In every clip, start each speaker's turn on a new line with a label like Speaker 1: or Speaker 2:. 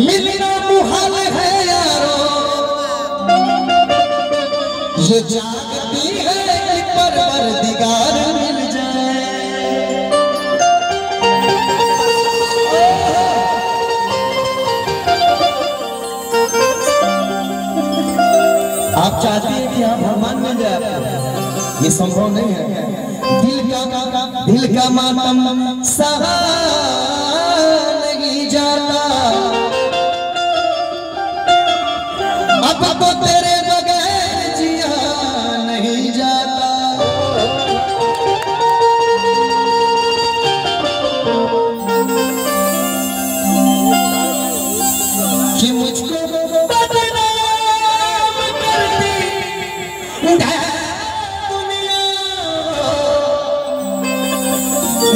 Speaker 1: मिलना मुहाल है यारो, ये जागती है कि परवरदिगार मिल जाए। आप चाहते हैं कि आप भगवान मिल जाए, ये संभव नहीं है। दिल का मातम सहा नहीं जाता, अब तो तेरे बगैर जिया नहीं जाता। कि मुझको बदनाम करती दुनिया,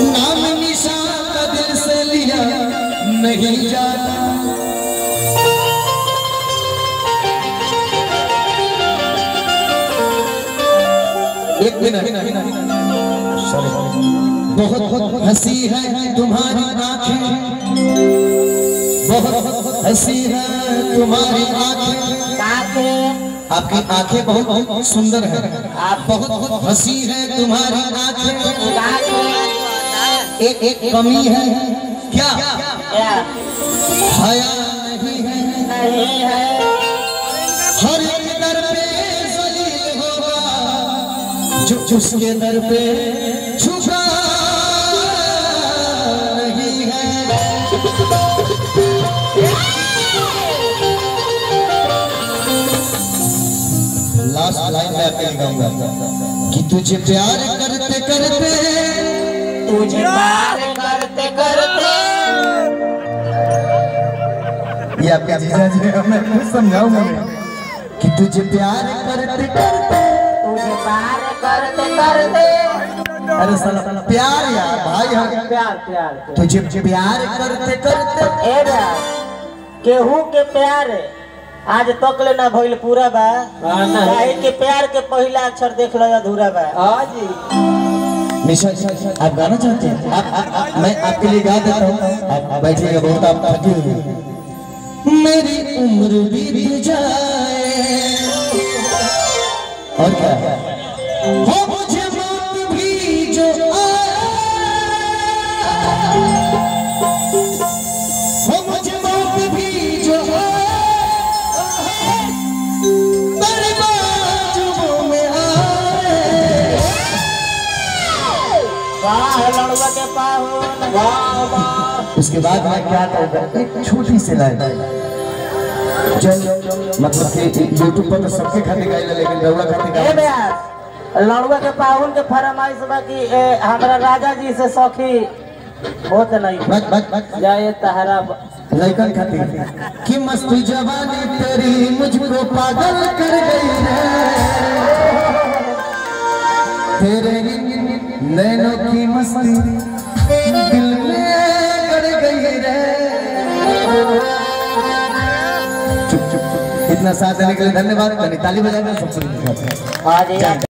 Speaker 1: नाम निशान का दिल से लिया नहीं जाता। एक मिनट, बहुत हंसी है तुम्हारी आंखें, बहुत हंसी है तुम्हारी आंखें, आपकी आंखें बहुत सुंदर है, आप बहुत हंसी है तुम्हारी आंखें। एक कमी है क्या? हया नहीं है, हर एक दर पे जलील होगा जो उसके दर पे झुका नहीं है। लास्ट लाइन में आपके गाऊंगा कि तुझे प्यार करते करते, तुझे प्यार करते करते, ये आपके जीजा जी है, मैं कुछ समझाऊंगा कि तुझे प्यार करते करते, तुझे प्यार करते करते, अरे साला प्यार यार भाई है, प्यार तुझे प्यार करते करते,
Speaker 2: केहू के प्यार आज तक ले ना भइल पूरा बा, काहे के प्यार के पहला अक्षर देख लो अधूरा बा। हां जी
Speaker 1: निशा आप गाना चाहते हैं? मैं आपके लिए गा देता हूँ, आप बैठिएगा, बहुत आप थके हुए हैं। मेरी उम्र बीत जाए और क्या हो, मुझे मौत भी जो आए, हो मुझे मौत भी जो आए, मेरी बाजुओं में आए।
Speaker 2: वाह लड़वा के पाहुन, वाह वाह।
Speaker 1: उसके बाद मैं क्या कहूँगा, एक छोटी सी लाइन मतलब कि यूट्यूब पर तो सबके खाते गाइल, लेकिन रउआ खाते गाइल।
Speaker 2: लड़ुआ के पाहुन के फरमाइश बा कि हमरा राजा जी से सखी होत नहीं जाए तहरा
Speaker 1: लड़कन खाते कि मस्ती जवानी तेरी मुझको पागल कर गई है, तेरे नैनों की मस्ती दिल में कर गई है। इतना साथ देने के लिए धन्यवाद। ताली बजाएंगे सबसे।